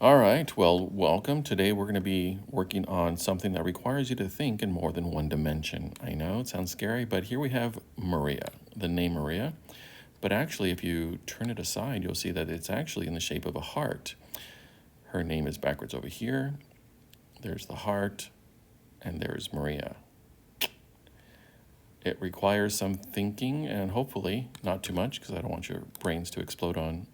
All right, well, welcome. Today we're going to be working on something that requires you to think in more than one dimension. I know it sounds scary, but here we have Maria, the name Maria. But actually, if you turn it aside, you'll see that it's actually in the shape of a heart. Her name is backwards over here. There's the heart, and there's Maria. It requires some thinking, and hopefully not too much, because I don't want your brains to explode on,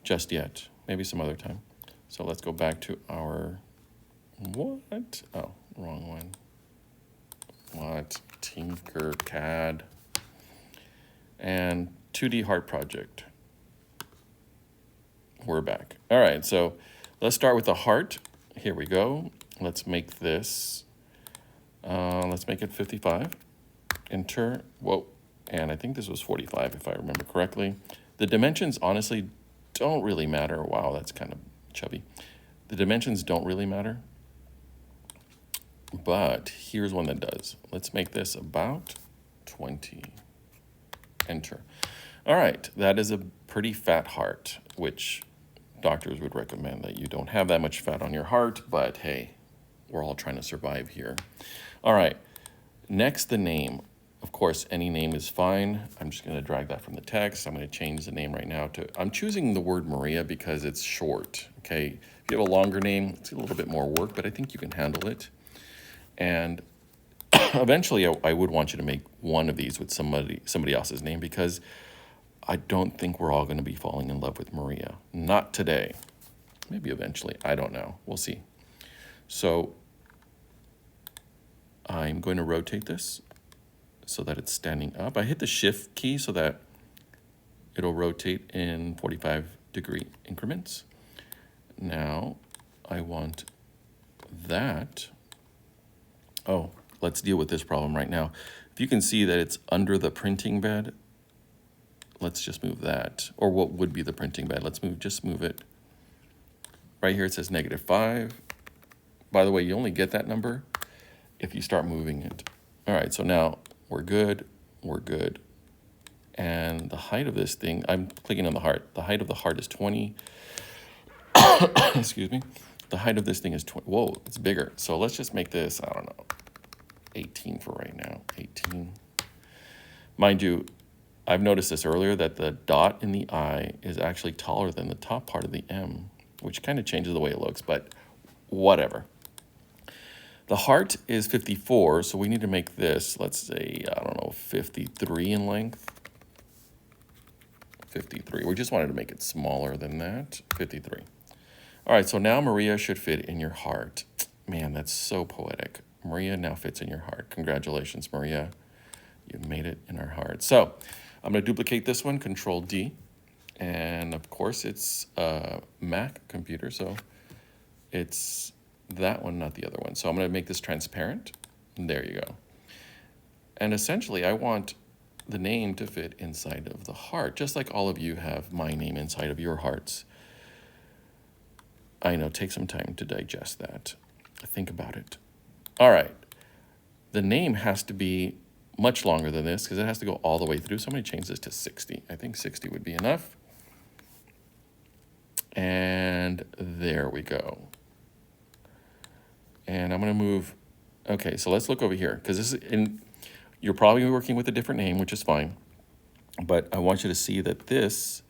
just yet. Maybe some other time. So let's go back to our, what? Oh, wrong one. What? Tinkercad. And 2D Heart Project. We're back. All right, so let's start with the heart. Here we go. Let's make this, let's make it 55. Enter, whoa, and I think this was 45 if I remember correctly. The dimensions honestly don't really matter. Wow, that's kind of chubby. The dimensions don't really matter, but here's one that does. Let's make this about 20. Enter. All right, that is a pretty fat heart, which doctors would recommend that you don't have that much fat on your heart, but hey, we're all trying to survive here. All right, next, the name. Of course, any name is fine. I'm just going to drag that from the text. I'm going to change the name right now to, I'm choosing the word Maria because it's short, okay? If you have a longer name, it's a little bit more work, but I think you can handle it. And eventually, I would want you to make one of these with somebody else's name, because I don't think we're all going to be falling in love with Maria. Not today. Maybe eventually. I don't know. We'll see. So I'm going to rotate this so that it's standing up. I hit the shift key so that it'll rotate in 45-degree increments. Now I want that. Oh, let's deal with this problem right now. If you can see that it's under the printing bed, let's just move that. Or what would be the printing bed? Let's just move it. Right here it says -5. By the way, you only get that number if you start moving it. All right, so now we're good, And the height of this thing, I'm clicking on the heart. The height of the heart is 20. Excuse me. The height of this thing is 20. Whoa, it's bigger. So let's just make this, I don't know, 18 for right now. 18. Mind you, I've noticed this earlier, that the dot in the I is actually taller than the top part of the M, which kind of changes the way it looks, but whatever. The heart is 54, so we need to make this, let's say, I don't know, 53 in length. 53. We just wanted to make it smaller than that. 53. All right, so now Maria should fit in your heart. Man, that's so poetic. Maria now fits in your heart. Congratulations, Maria. You made it in our heart. So I'm going to duplicate this one, Control D. And of course, it's a Mac computer, so it's that one, not the other one. So I'm going to make this transparent. And there you go. And essentially, I want the name to fit inside of the heart, just like all of you have my name inside of your hearts. I know, take some time to digest that. Think about it. All right. The name has to be much longer than this because it has to go all the way through. So I'm going to change this to 60. I think 60 would be enough. And there we go. And I'm going to move. Okay, so let's look over here, because this is in, you're probably working with a different name, which is fine. But I want you to see that this,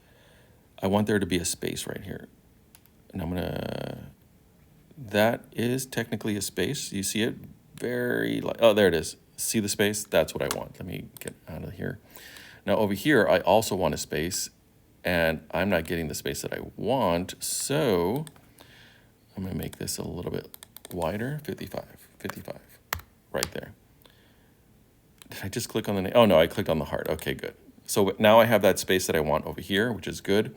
I want there to be a space right here. And I'm going to, that is technically a space. You see it very, oh, there it is. See the space? That's what I want. Let me get out of here. Now over here, I also want a space, and I'm not getting the space that I want. So I'm going to make this a little bit wider, 55, right there. Did I just click on the name? Oh no, I clicked on the heart. Okay, good. So now I have that space that I want over here, which is good.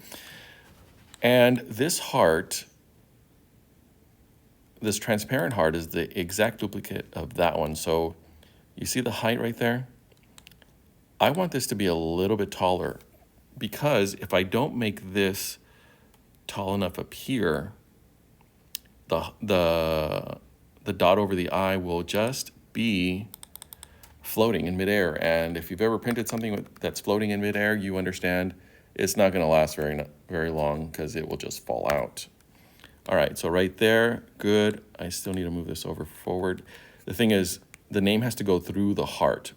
And this heart, this transparent heart, is the exact duplicate of that one. So you see the height right there? I want this to be a little bit taller, because if I don't make this tall enough up here, the dot over the I will just be floating in midair. And if you've ever printed something that's floating in midair, you understand it's not going to last very long because it will just fall out. All right, so right there, good. I still need to move this over forward. The thing is, the name has to go through the heart.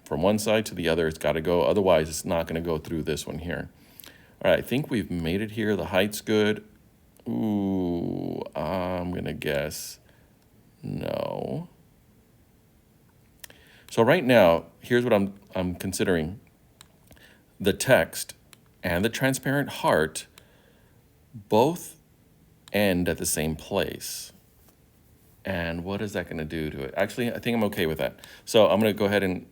From one side to the other, it's got to go. Otherwise, it's not going to go through this one here. All right, I think we've made it here. The height's good. Ooh, I'm going to guess no. So right now, here's what I'm considering. The text and the transparent heart both end at the same place. And what is that going to do to it? Actually, I think I'm okay with that. So I'm going to go ahead and,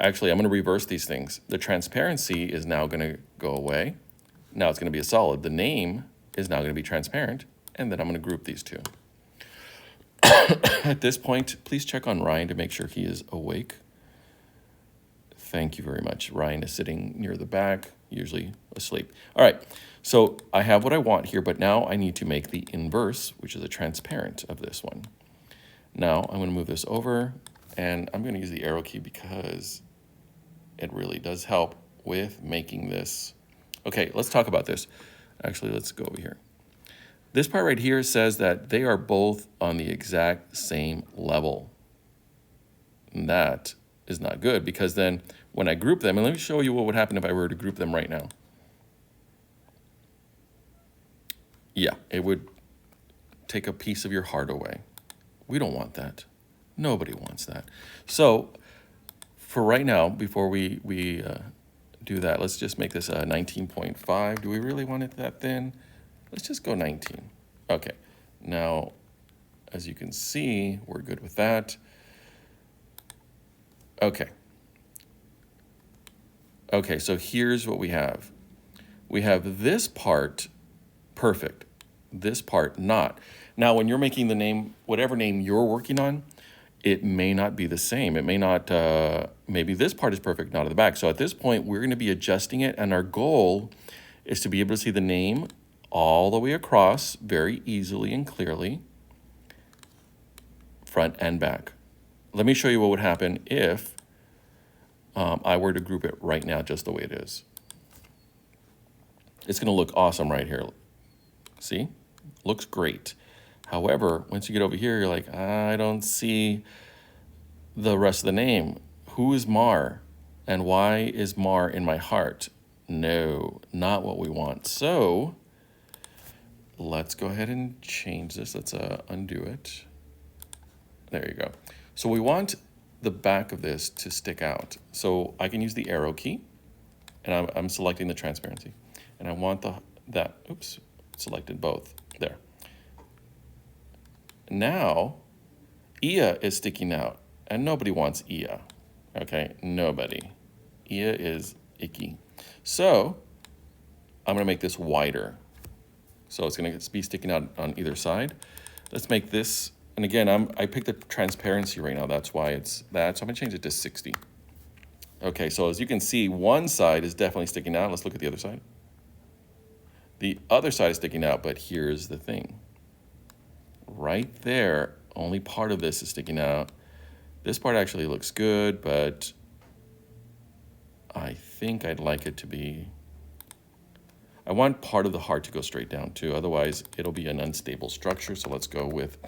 actually, I'm going to reverse these things. The transparency is now going to go away. Now it's going to be a solid. The name is now going to be transparent. And then I'm going to group these two. At this point, please check on Ryan to make sure he is awake. Thank you very much. Ryan is sitting near the back, usually asleep. All right, so I have what I want here, but now I need to make the inverse, which is a transparent of this one. Now I'm going to move this over, and I'm going to use the arrow key because it really does help with making this. Okay, let's talk about this. Actually, let's go over here. This part right here says that they are both on the exact same level. And that is not good because then when I group them, and let me show you what would happen if I were to group them right now. Yeah, it would take a piece of your heart away. We don't want that. Nobody wants that. So for right now, before we do that, let's just make this a 19.5. Do we really want it that thin? Let's just go 19. Okay, now, as you can see, we're good with that. Okay. Okay, so here's what we have. We have this part perfect, this part not. Now, when you're making the name, whatever name you're working on, it may not be the same. It may not, maybe this part is perfect, not at the back. So at this point, we're gonna be adjusting it, and our goal is to be able to see the name all the way across very easily and clearly, front and back. Let me show you what would happen if I were to group it right now just the way it is. It's going to look awesome right here. See? Looks great. However, once you get over here, you're like, I don't see the rest of the name. Who is Mar? And why is Mar in my heart? No, not what we want. So let's go ahead and change this. Let's undo it. There you go. So we want the back of this to stick out. So I can use the arrow key, and I'm selecting the transparency. And I want oops, selected both, there. Now, Ia is sticking out, and nobody wants Ia, okay? Nobody. Ia is icky. So I'm gonna make this wider. So it's gonna be sticking out on either side. Let's make this, and again, I picked the transparency right now, that's why it's that, so I'm gonna change it to 60. Okay, so as you can see, one side is definitely sticking out. Let's look at the other side. The other side is sticking out, but here's the thing. Right there, only part of this is sticking out. This part actually looks good, but I think I'd like it to be, I want part of the heart to go straight down too, otherwise it'll be an unstable structure. So let's go with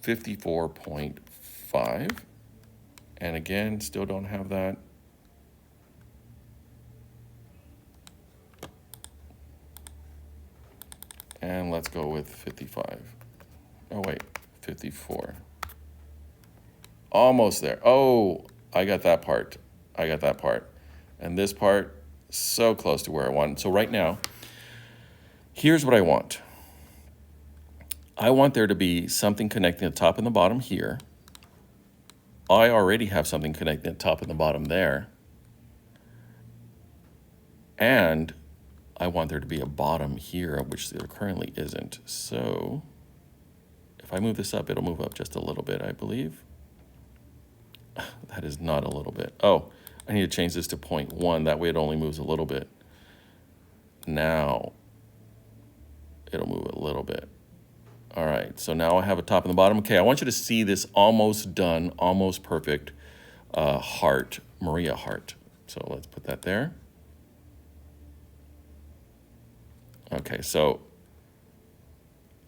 54.5. And again, still don't have that. And let's go with 55. Oh wait, 54. Almost there. Oh, I got that part. I got that part. And this part, so close to where I want. So right now, here's what I want. I want there to be something connecting the top and the bottom here. I already have something connecting the top and the bottom there. And I want there to be a bottom here, which there currently isn't. So if I move this up, it'll move up just a little bit, I believe. That is not a little bit. Oh, I need to change this to 0.1. That way it only moves a little bit. Now it'll move a little bit. All right, so now I have a top and the bottom. Okay, I want you to see this almost done, almost perfect heart, Maria heart. So let's put that there. Okay, so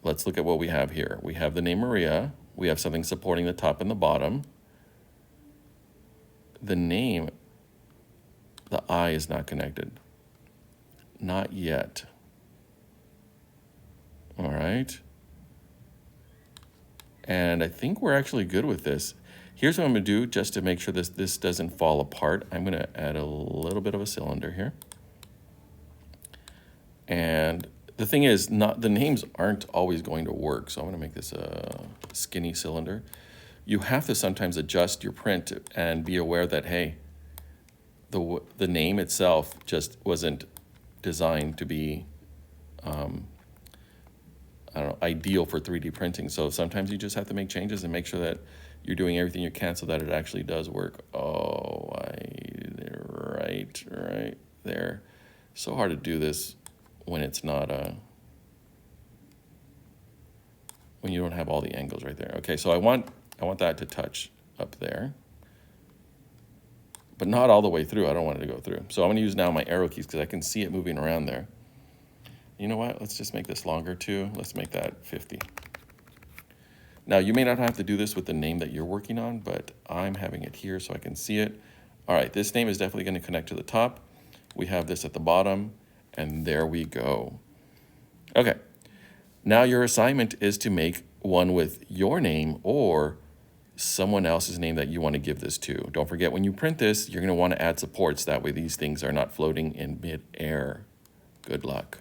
let's look at what we have here. We have the name Maria. We have something supporting the top and the bottom. The name, the I is not connected. Not yet. All right. And I think we're actually good with this. Here's what I'm going to do just to make sure this doesn't fall apart. I'm going to add a little bit of a cylinder here. And the thing is, the names aren't always going to work. So I'm going to make this a skinny cylinder. You have to sometimes adjust your print and be aware that, hey, the name itself just wasn't designed to be, I don't know, ideal for 3D printing. So sometimes you just have to make changes and make sure that you're doing everything you can so that it actually does work. Oh, right there. So hard to do this when it's not when you don't have all the angles right there. Okay, so I want that to touch up there, but not all the way through. I don't want it to go through. So I'm going to use now my arrow keys because I can see it moving around there. You know what? Let's just make this longer too. Let's make that 50. Now, you may not have to do this with the name that you're working on, but I'm having it here so I can see it. All right, this name is definitely going to connect to the top. We have this at the bottom, and there we go. Okay, now your assignment is to make one with your name or someone else's name that you want to give this to. Don't forget, when you print this, you're going to want to add supports. That way these things are not floating in mid-air. Good luck.